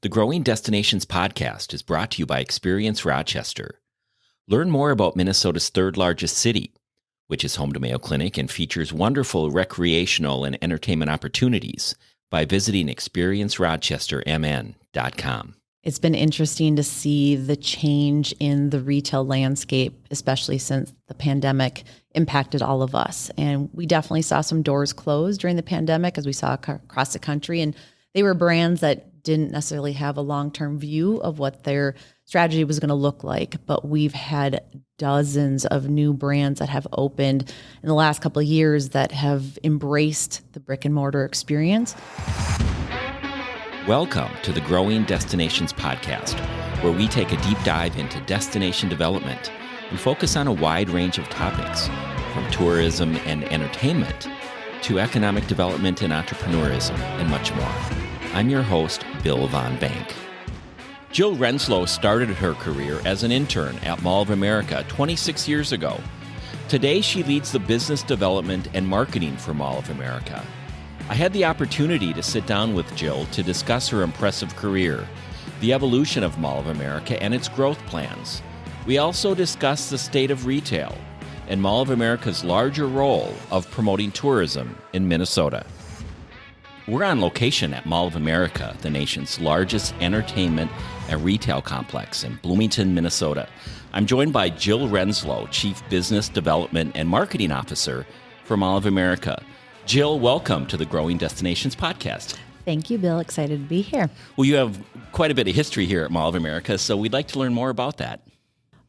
The Growing Destinations podcast is brought to you by Experience Rochester. Learn more about Minnesota's third largest city, which is home to Mayo Clinic and features wonderful recreational and entertainment opportunities by visiting experiencerochestermn.com. It's been interesting to see the change in the retail landscape, especially since the pandemic impacted all of us. And we definitely saw some doors close during the pandemic, as we saw across the country. And they were brands that didn't necessarily have a long-term view of what their strategy was going to look like. But we've had dozens of new brands that have opened in the last couple of years that have embraced the brick and mortar experience. Welcome to the Growing Destinations podcast, where we take a deep dive into destination development and focus on a wide range of topics, from tourism and entertainment to economic development and entrepreneurism, and much more. I'm your host, Bill Von Bank. Jill Renslow started her career as an intern at Mall of America 26 years ago. Today, she leads the business development and marketing for Mall of America. I had the opportunity to sit down with Jill to discuss her impressive career, the evolution of Mall of America and its growth plans. We also discussed the state of retail and Mall of America's larger role of promoting tourism in Minnesota. We're on location at Mall of America, the nation's largest entertainment and retail complex in Bloomington, Minnesota. I'm joined by Jill Renslow, Chief Business Development and Marketing Officer for Mall of America. Jill, welcome to the Growing Destinations podcast. Thank you, Bill. Excited to be here. Well, you have quite a bit of history here at Mall of America, so we'd like to learn more about that.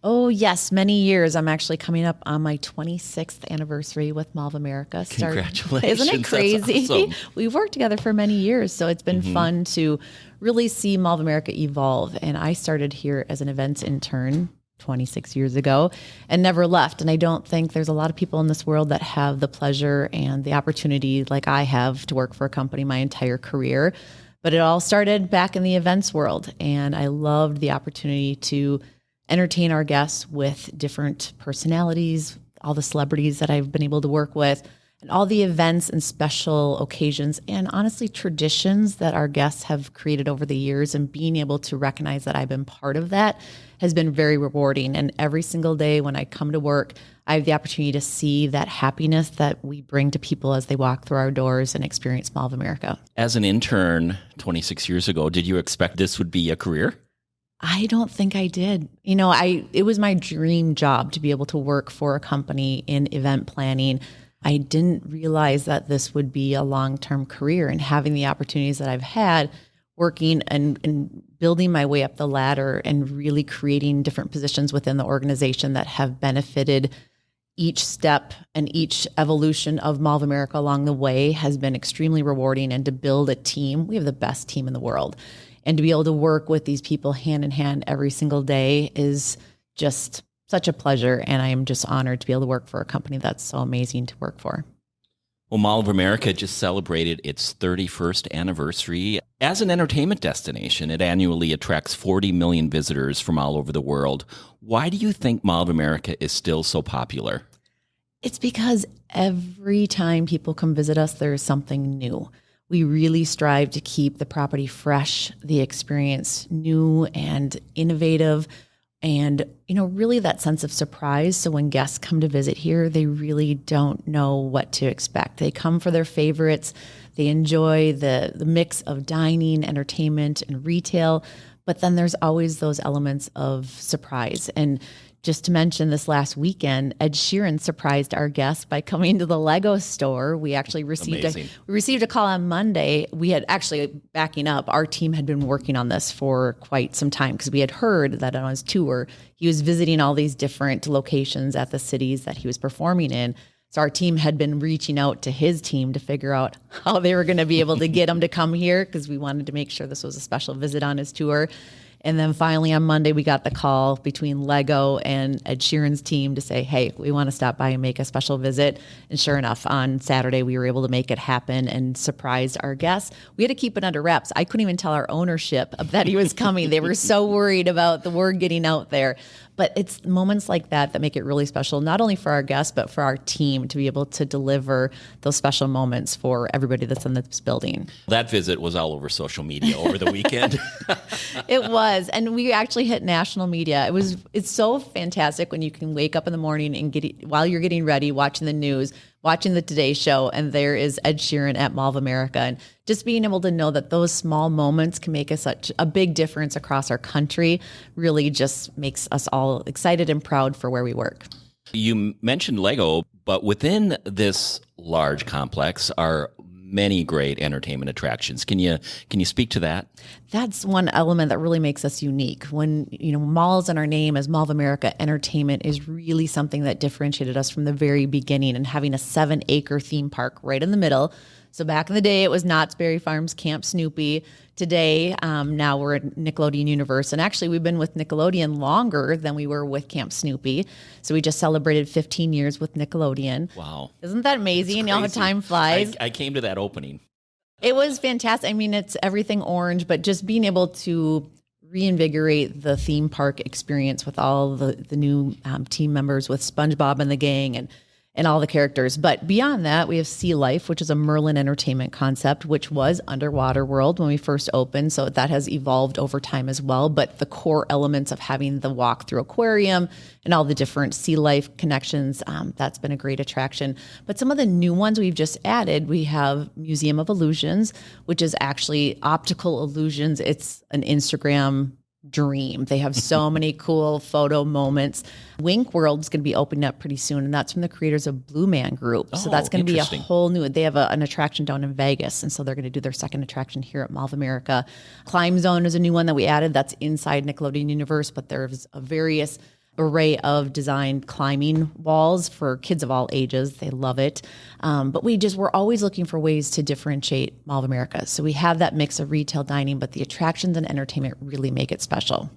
Oh, yes, many years. I'm actually coming up on my 26th anniversary with Mall of America. Congratulations. Isn't it crazy? That's awesome. We've worked together for many years, so it's been fun to really see Mall of America evolve. And I started here as an events intern 26 years ago and never left. And I don't think there's a lot of people in this world that have the pleasure and the opportunity like I have to work for a company my entire career. But it all started back in the events world. And I loved the opportunity to entertain our guests with different personalities, all the celebrities that I've been able to work with, and all the events and special occasions and honestly traditions that our guests have created over the years, and being able to recognize that I've been part of that has been very rewarding. And every single day when I come to work, I have the opportunity to see that happiness that we bring to people as they walk through our doors and experience Mall of America. As an intern 26 years ago, did you expect this would be a career? I don't think I did. It was my dream job to be able to work for a company in event planning. I didn't realize that this would be a long-term career, and having the opportunities that I've had working and building my way up the ladder and really creating different positions within the organization that have benefited each step and each evolution of Mall of America along the way has been extremely rewarding. And to build a team, we have the best team in the world. And to be able to work with these people hand in hand every single day is just such a pleasure. And I am just honored to be able to work for a company that's so amazing to work for. Well, Mall of America just celebrated its 31st anniversary. As an entertainment destination, it annually attracts 40 million visitors from all over the world. Why do you think Mall of America is still so popular? It's because every time people come visit us, there is something new. We really strive to keep the property fresh, the experience new and innovative, and really that sense of surprise. So when guests come to visit here, they really don't know what to expect. They come for their favorites. They enjoy the mix of dining, entertainment, and retail. But then there's always those elements of surprise. And just to mention, this last weekend, Ed Sheeran surprised our guests by coming to the Lego store. We actually received a call on Monday. We had actually, backing up, our team had been working on this for quite some time because we had heard that on his tour, he was visiting all these different locations at the cities that he was performing in. So our team had been reaching out to his team to figure out how they were going to be able to get him to come here, because we wanted to make sure this was a special visit on his tour. And then finally on Monday, we got the call between Lego and Ed Sheeran's team to say, hey, we want to stop by and make a special visit. And sure enough, on Saturday, we were able to make it happen and surprised our guests. We had to keep it under wraps. I couldn't even tell our ownership that he was coming. They were so worried about the word getting out there. But it's moments like that make it really special, not only for our guests, but for our team to be able to deliver those special moments for everybody that's in this building. That visit was all over social media over the weekend. It was. And we actually hit national media. It's so fantastic when you can wake up in the morning and while you're getting ready, watching the news, watching the Today Show, and there is Ed Sheeran at Mall of America. And just being able to know that those small moments can make such a big difference across our country really just makes us all excited and proud for where we work. You mentioned Lego, but within this large complex are many great entertainment attractions. Can you speak to that? That's one element that really makes us unique. When, malls in our name as Mall of America, entertainment is really something that differentiated us from the very beginning, and having a 7-acre theme park right in the middle. So back in the day, it was Knott's Berry Farm's Camp Snoopy. Today, now we're at Nickelodeon Universe. And actually, we've been with Nickelodeon longer than we were with Camp Snoopy. So we just celebrated 15 years with Nickelodeon. Wow. Isn't that amazing? How time flies. I came to that opening. It was fantastic. I mean, it's everything orange, but just being able to reinvigorate the theme park experience with all the new team members with SpongeBob and the gang and all the characters. But beyond that, we have Sea Life, which is a Merlin entertainment concept, which was Underwater World when we first opened. So that has evolved over time as well. But the core elements of having the walk through aquarium and all the different sea life connections, that's been a great attraction. But some of the new ones we've just added, we have Museum of Illusions, which is actually optical illusions. It's an Instagram dream. They have so many cool photo moments. Wink World's going to be opening up pretty soon, and that's from the creators of Blue Man Group. So that's going to be a whole new, they have an attraction down in Vegas, and so they're going to do their second attraction here at Mall of America. Climb Zone is a new one that we added. That's inside Nickelodeon Universe, but there's a various array of designed climbing walls for kids of all ages. They love it. But we're always looking for ways to differentiate Mall of America. So we have that mix of retail dining, but the attractions and entertainment really make it special.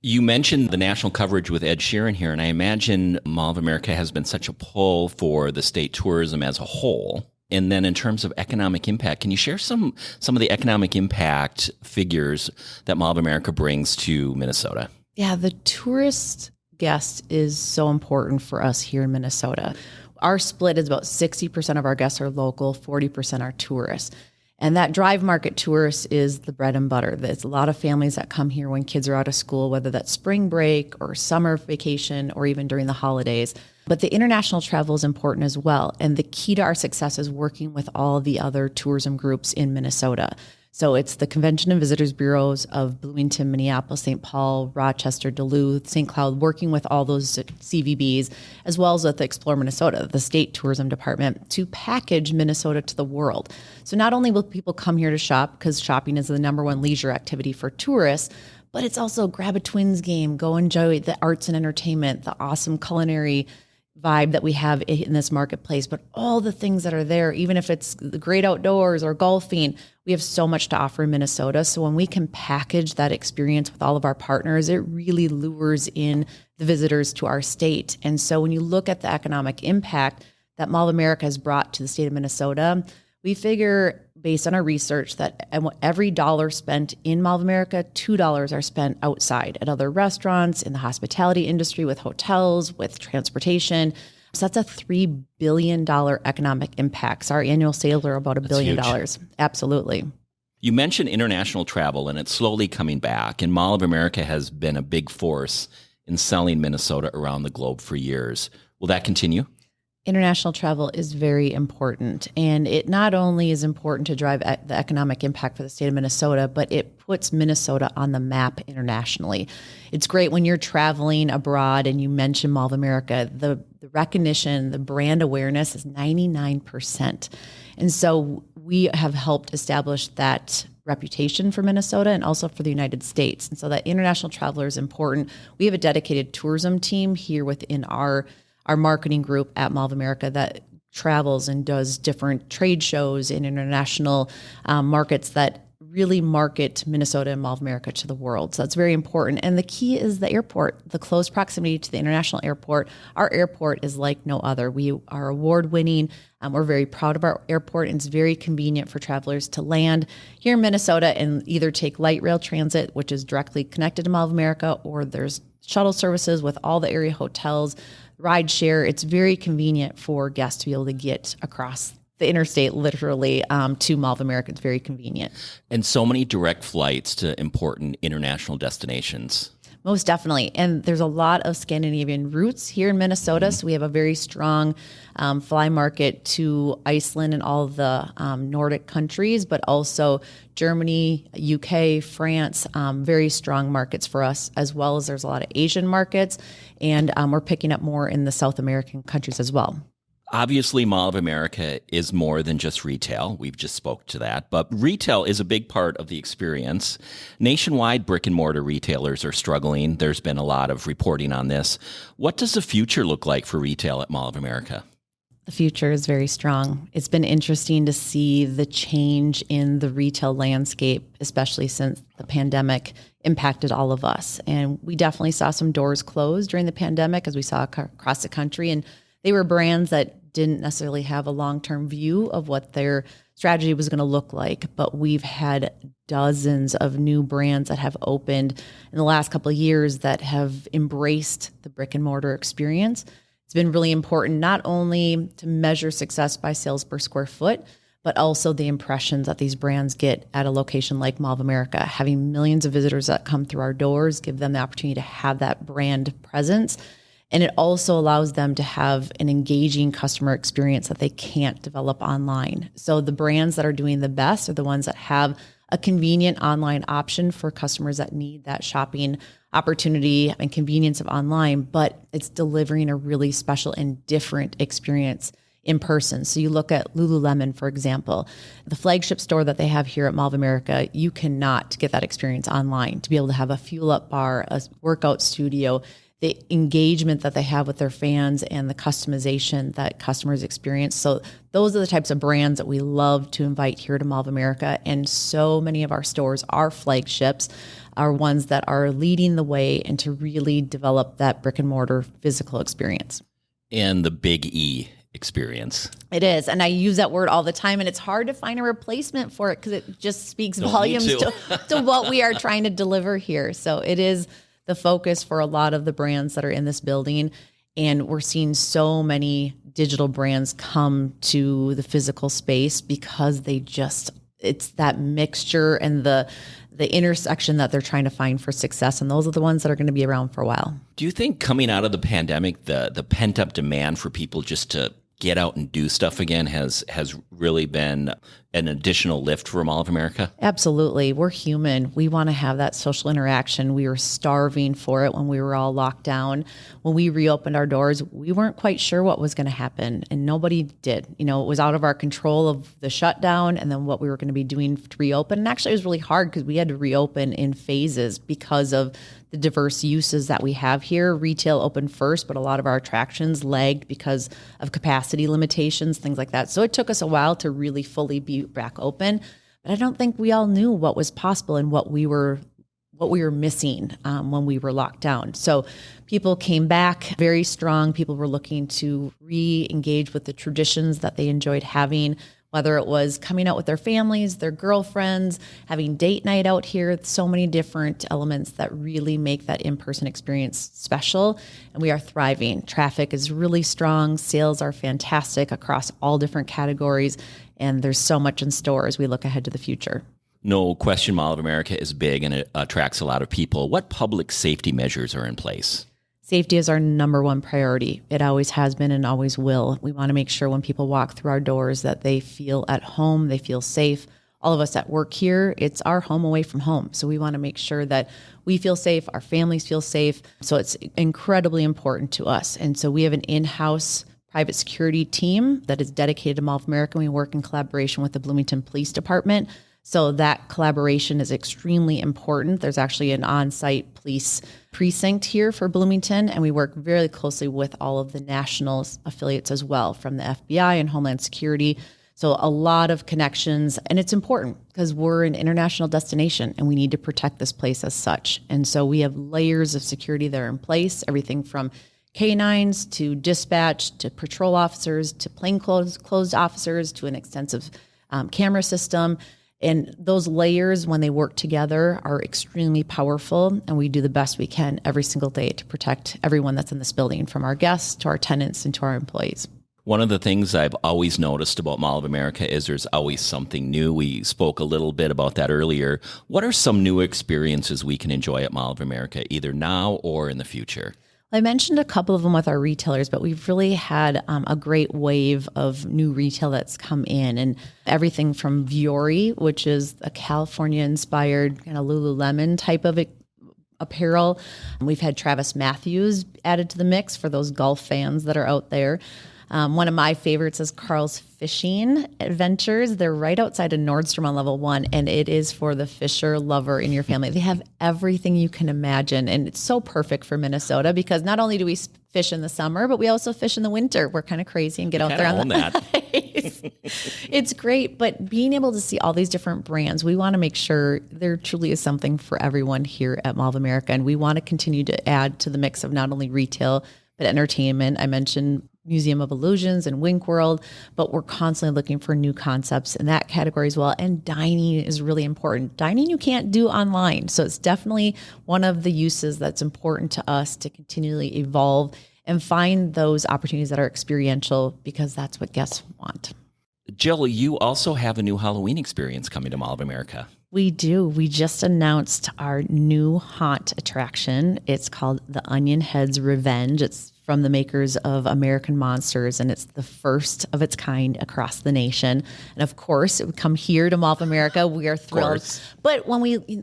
You mentioned the national coverage with Ed Sheeran here, and I imagine Mall of America has been such a pull for the state tourism as a whole. And then in terms of economic impact, can you share some of the economic impact figures that Mall of America brings to Minnesota? Yeah, the tourist guest is so important for us here in Minnesota. Our split is about 60% of our guests are local, 40% are tourists. And that drive market tourist is the bread and butter. There's a lot of families that come here when kids are out of school, whether that's spring break or summer vacation or even during the holidays. But the international travel is important as well. And the key to our success is working with all the other tourism groups in Minnesota. So it's the Convention and Visitors Bureaus of Bloomington, Minneapolis, St. Paul, Rochester, Duluth, St. Cloud, working with all those CVBs, as well as with the Explore Minnesota, the state tourism department, to package Minnesota to the world. So not only will people come here to shop, because shopping is the number one leisure activity for tourists, but it's also grab a Twins game, go enjoy the arts and entertainment, the awesome culinary vibe that we have in this marketplace, but all the things that are there, even if it's the great outdoors or golfing, we have so much to offer in Minnesota. So when we can package that experience with all of our partners, it really lures in the visitors to our state. And so when you look at the economic impact that Mall of America has brought to the state of Minnesota, we figure based on our research that every dollar spent in Mall of America, $2 are spent outside at other restaurants, in the hospitality industry, with hotels, with transportation. So that's a $3 billion economic impact. So our annual sales are about $1 billion. Huge. Absolutely. You mentioned international travel, and it's slowly coming back. And Mall of America has been a big force in selling Minnesota around the globe for years. Will that continue? International travel is very important, and it not only is important to drive the economic impact for the state of Minnesota, but it puts Minnesota on the map internationally. It's great when you're traveling abroad and you mention Mall of America, the recognition, the brand awareness is 99%. And so we have helped establish that reputation for Minnesota and also for the United States. And so that international traveler is important. We have a dedicated tourism team here within our marketing group at Mall of America that travels and does different trade shows in international markets that really market Minnesota and Mall of America to the world. So that's very important. And the key is the airport, the close proximity to the international airport. Our airport is like no other. We are award-winning. We're very proud of our airport, and it's very convenient for travelers to land here in Minnesota and either take light rail transit, which is directly connected to Mall of America, or there's shuttle services, with all the area hotels, ride share. It's very convenient for guests to be able to get across the interstate, literally, to Mall of America. It's very convenient. And so many direct flights to important international destinations. Most definitely. And there's a lot of Scandinavian roots here in Minnesota. So we have a very strong fly market to Iceland and all of the Nordic countries, but also Germany, UK, France, very strong markets for us, as well as there's a lot of Asian markets. And we're picking up more in the South American countries as well. Obviously, Mall of America is more than just retail. We've just spoke to that. But retail is a big part of the experience. Nationwide, brick and mortar retailers are struggling. There's been a lot of reporting on this. What does the future look like for retail at Mall of America? The future is very strong. It's been interesting to see the change in the retail landscape, especially since the pandemic impacted all of us. And we definitely saw some doors close during the pandemic, as we saw across the country. And they were brands that didn't necessarily have a long-term view of what their strategy was going to look like. But we've had dozens of new brands that have opened in the last couple of years that have embraced the brick and mortar experience. It's been really important not only to measure success by sales per square foot, but also the impressions that these brands get at a location like Mall of America. Having millions of visitors that come through our doors give them the opportunity to have that brand presence. And it also allows them to have an engaging customer experience that they can't develop online. So the brands that are doing the best are the ones that have a convenient online option for customers that need that shopping opportunity and convenience of online, but it's delivering a really special and different experience in person. So you look at Lululemon, for example, the flagship store that they have here at Mall of America, you cannot get that experience online. To be able to have a fuel up bar, a workout studio, the engagement that they have with their fans and the customization that customers experience. So those are the types of brands that we love to invite here to Mall of America. And so many of our stores, our flagships, are ones that are leading the way and to really develop that brick and mortar physical experience. And the big E experience. It is. And I use that word all the time, and it's hard to find a replacement for it because it just speaks volumes to what we are trying to deliver here. So it is the focus for a lot of the brands that are in this building. And we're seeing so many digital brands come to the physical space because it's that mixture and the intersection that they're trying to find for success. And those are the ones that are going to be around for a while. Do you think coming out of the pandemic, the pent-up demand for people just to get out and do stuff again has really been an additional lift for Mall of America? Absolutely. We're human. We want to have that social interaction. We were starving for it when we were all locked down. When we reopened our doors, we weren't quite sure what was going to happen, and nobody did. It was out of our control of the shutdown and then what we were going to be doing to reopen. And actually, it was really hard because we had to reopen in phases because of the diverse uses that we have here. Retail opened first, but a lot of our attractions lagged because of capacity limitations, things like that. So it took us a while to really fully be back open. But I don't think we all knew what was possible and what we were missing when we were locked down. So people came back very strong. People were looking to re-engage with the traditions that they enjoyed having, whether it was coming out with their families, their girlfriends, having date night out here. So many different elements that really make that in-person experience special. And we are thriving. Traffic is really strong. Sales are fantastic across all different categories. And there's so much in store as we look ahead to the future. No question, Mall of America is big and it attracts a lot of people. What public safety measures are in place? Safety is our number one priority. It always has been and always will. We want to make sure when people walk through our doors that they feel at home, they feel safe. All of us that work here, it's our home away from home. So we want to make sure that we feel safe, our families feel safe. So it's incredibly important to us. And so we have an in-house private security team that is dedicated to Mall of America. We work in collaboration with the Bloomington Police Department. So that collaboration is extremely important. There's actually an on-site police precinct here for Bloomington, and we work very closely with all of the national affiliates as well, from the FBI and Homeland Security. So a lot of connections, and it's important because we're an international destination and we need to protect this place as such. And so we have layers of security that are in place, everything from canines to dispatch to patrol officers to plainclothes officers to an extensive camera system. And those layers, when they work together, are extremely powerful. And we do the best we can every single day to protect everyone that's in this building, from our guests to our tenants and to our employees. One of the things I've always noticed about Mall of America is there's always something new. We spoke a little bit about that earlier. What are some new experiences we can enjoy at Mall of America, either now or in the future? I mentioned a couple of them with our retailers, but we've really had a great wave of new retail that's come in, and everything from Vuori, which is a California-inspired kind of Lululemon type of apparel. We've had Travis Matthews added to the mix for those golf fans that are out there. One of my favorites is Carl's Fishing Adventures. They're right outside of Nordstrom on level 1, and it is for the fisher lover in your family. They have everything you can imagine, and it's so perfect for Minnesota because not only do we fish in the summer, but we also fish in the winter. We're kind of crazy and get out there on the ice. It's great, but being able to see all these different brands, we want to make sure there truly is something for everyone here at Mall of America, and we want to continue to add to the mix of not only retail, but entertainment. I mentioned Museum of Illusions and Wink World, but we're constantly looking for new concepts in that category as well. And dining is really important. Dining you can't do online. So it's definitely one of the uses that's important to us to continually evolve and find those opportunities that are experiential, because that's what guests want. Jill, you also have a new Halloween experience coming to Mall of America. We do. We just announced our new haunt attraction. It's called the Onion Head's Revenge. It's from the makers of American Monsters, and it's the first of its kind across the nation. And of course, it would come here to Mall of America. We are thrilled. But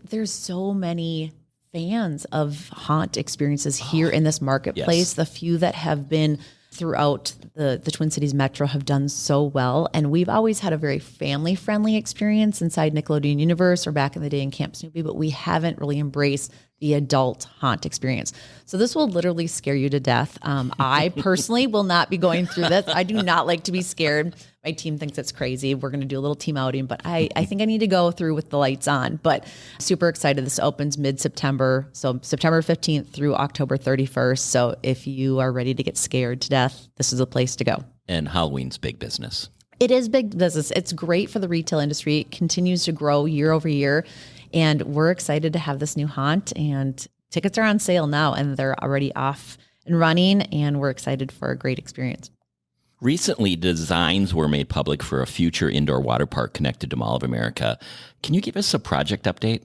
there's so many fans of haunt experiences here in this marketplace. Yes. The few that have been throughout the Twin Cities Metro have done so well. And we've always had a very family-friendly experience inside Nickelodeon Universe or back in the day in Camp Snoopy, but we haven't really embraced the adult haunt experience. So this will literally scare you to death. I personally will not be going through this. I do not like to be scared. My team thinks it's crazy. We're going to do a little team outing, but I think I need to go through with the lights on. But super excited. This opens mid-September. So September 15th through October 31st. So if you are ready to get scared to death, this is a place to go. And Halloween's big business. It is big business. It's great for the retail industry. It continues to grow year over year. And we're excited to have this new haunt, and tickets are on sale now, and they're already off and running, and we're excited for a great experience. Recently, designs were made public for a future indoor water park connected to Mall of America. Can you give us a project update?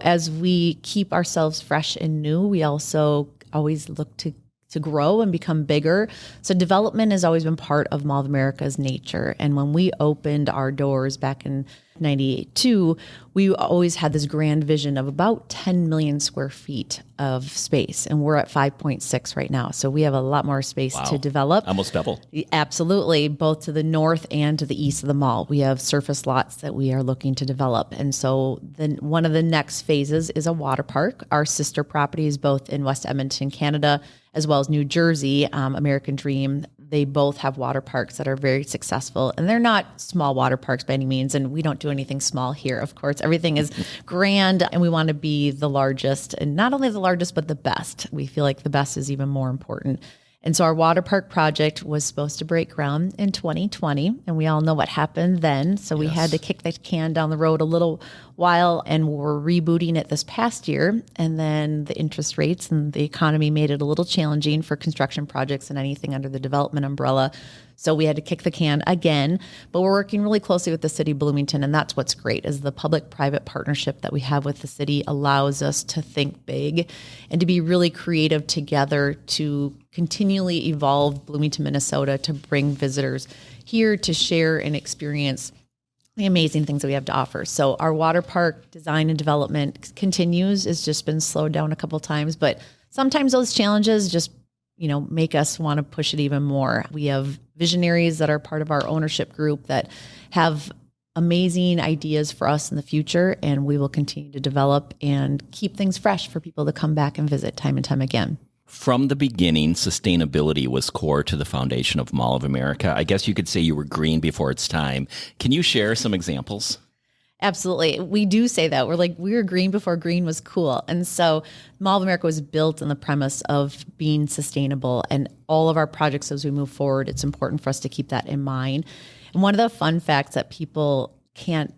As we keep ourselves fresh and new, we also always look to grow and become bigger. So development has always been part of Mall of America's nature. And when we opened our doors back in 98-2, we always had this grand vision of about 10 million square feet of space. And we're at 5.6 right now. So we have a lot more space to develop. Almost double. Absolutely. Both to the north and to the east of the mall. We have surface lots that we are looking to develop. And so then one of the next phases is a water park. Our sister properties, both in West Edmonton, Canada, as well as New Jersey, American Dream, they both have water parks that are very successful. And they're not small water parks by any means. And we don't do anything small here, of course. Everything is grand, and we want to be the largest. And not only the largest, but the best. We feel like the best is even more important. And so our water park project was supposed to break ground in 2020, and we all know what happened then. So we had to kick the can down the road a little while, and we're rebooting it this past year. And then the interest rates and the economy made it a little challenging for construction projects and anything under the development umbrella. So we had to kick the can again, but we're working really closely with the city of Bloomington. And that's what's great, is the public-private partnership that we have with the city allows us to think big and to be really creative together to continually evolve Bloomington, Minnesota, to bring visitors here to share and experience the amazing things that we have to offer. So our water park design and development continues. It's just been slowed down a couple of times, but sometimes those challenges just make us want to push it even more. We have visionaries that are part of our ownership group that have amazing ideas for us in the future, and we will continue to develop and keep things fresh for people to come back and visit time and time again. From the beginning, sustainability was core to the foundation of Mall of America. I guess you could say you were green before its time. Can you share some examples? Absolutely. We do say that. We're like, we were green before green was cool. And so Mall of America was built on the premise of being sustainable. And all of our projects as we move forward, it's important for us to keep that in mind. And one of the fun facts that people can't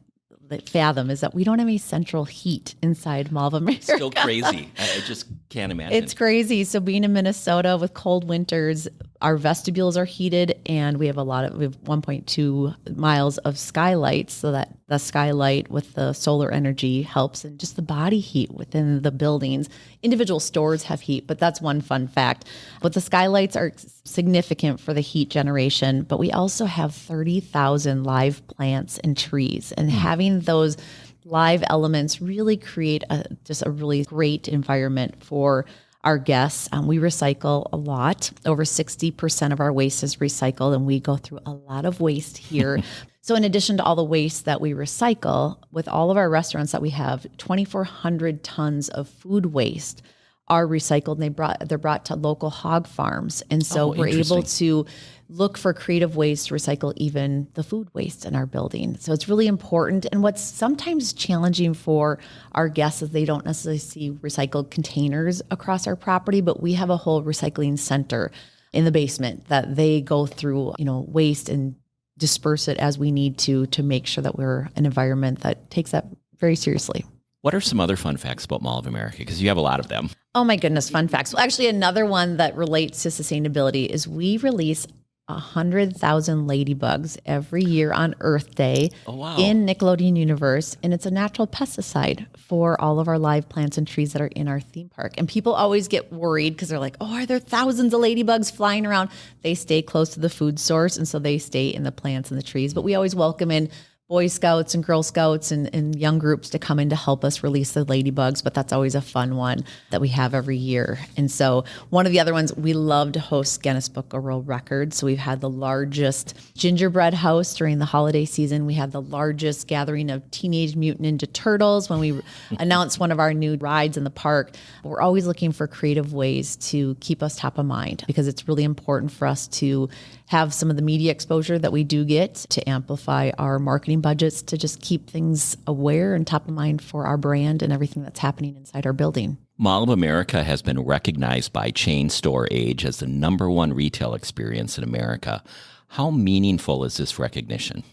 fathom is that we don't have any central heat inside Mall of America. Still crazy. I just can't imagine. It's crazy. So being in Minnesota with cold winters, our vestibules are heated, and we have 1.2 miles of skylights, so that the skylight with the solar energy helps in just the body heat within the buildings. Individual stores have heat, but that's one fun fact. But the skylights are significant for the heat generation, but we also have 30,000 live plants and trees, and having those live elements really create just a really great environment for our guests. We recycle a lot. Over 60% of our waste is recycled, and we go through a lot of waste here. So in addition to all the waste that we recycle, with all of our restaurants that we have, 2,400 tons of food waste are recycled, and they're brought to local hog farms. And so we're able to look for creative ways to recycle even the food waste in our building. So it's really important. And what's sometimes challenging for our guests is they don't necessarily see recycled containers across our property, but we have a whole recycling center in the basement that they go through, waste and disperse it as we need to make sure that we're an environment that takes that very seriously. What are some other fun facts about Mall of America? Because you have a lot of them. Oh my goodness, fun facts. Well, actually, another one that relates to sustainability is we release 100,000 ladybugs every year on Earth Day in Nickelodeon Universe. And it's a natural pesticide for all of our live plants and trees that are in our theme park. And people always get worried because they're like, are there thousands of ladybugs flying around? They stay close to the food source, and so they stay in the plants and the trees. But we always welcome in Boy Scouts and Girl Scouts and young groups to come in to help us release the ladybugs, but that's always a fun one that we have every year. And so one of the other ones, we love to host Guinness Book of World Records. So we've had the largest gingerbread house during the holiday season. We had the largest gathering of Teenage Mutant Ninja Turtles when we announced one of our new rides in the park. We're always looking for creative ways to keep us top of mind, because it's really important for us to have some of the media exposure that we do get to amplify our marketing budgets, to just keep things aware and top of mind for our brand and everything that's happening inside our building. Mall of America has been recognized by Chain Store Age as the #1 retail experience in America. How meaningful is this recognition?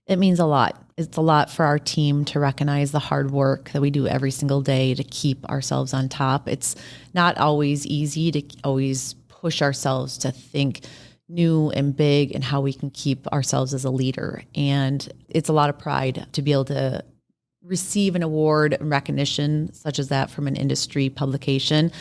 It means a lot. It's a lot for our team to recognize the hard work that we do every single day to keep ourselves on top. It's not always easy to always push ourselves to think new and big and how we can keep ourselves as a leader. And it's a lot of pride to be able to receive an award and recognition such as that from an industry publication.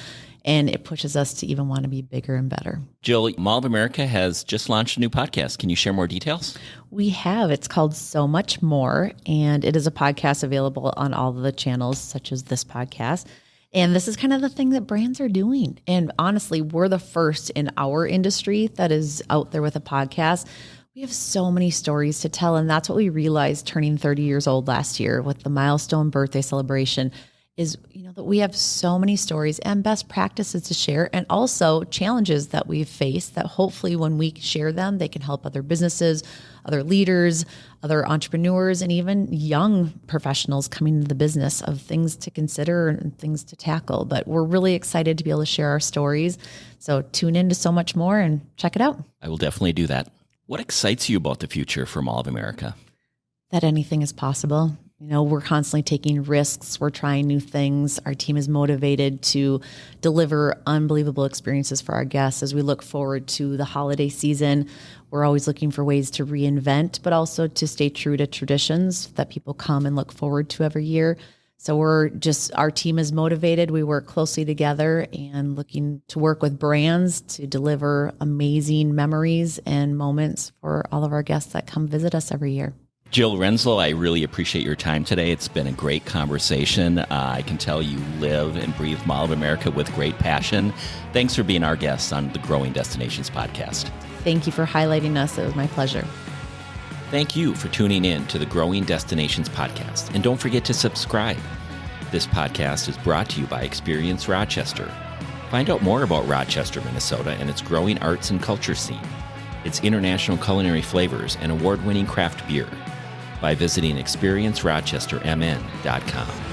And it pushes us to even want to be bigger and better. Jill, Mall of America has just launched a new podcast. Can you share more details? We have. It's called So Much More, and it is a podcast available on all of the channels, such as this podcast. And this is kind of the thing that brands are doing. And honestly, we're the first in our industry that is out there with a podcast. We have so many stories to tell. And that's what we realized turning 30 years old last year with the milestone birthday celebration is, that we have so many stories and best practices to share, and also challenges that we've faced that hopefully when we share them, they can help other businesses, other leaders, other entrepreneurs, and even young professionals coming into the business of things to consider and things to tackle. But we're really excited to be able to share our stories. So tune in to So Much More and check it out. I will definitely do that. What excites you about the future for Mall of America? That anything is possible. We're constantly taking risks. We're trying new things. Our team is motivated to deliver unbelievable experiences for our guests as we look forward to the holiday season. We're always looking for ways to reinvent, but also to stay true to traditions that people come and look forward to every year. So our team is motivated. We work closely together and looking to work with brands to deliver amazing memories and moments for all of our guests that come visit us every year. Jill Renslow, I really appreciate your time today. It's been a great conversation. I can tell you live and breathe Mall of America with great passion. Thanks for being our guest on the Growing Destinations podcast. Thank you for highlighting us. It was my pleasure. Thank you for tuning in to the Growing Destinations podcast. And don't forget to subscribe. This podcast is brought to you by Experience Rochester. Find out more about Rochester, Minnesota and its growing arts and culture scene, its international culinary flavors, and award-winning craft beer by visiting experiencerochestermn.com.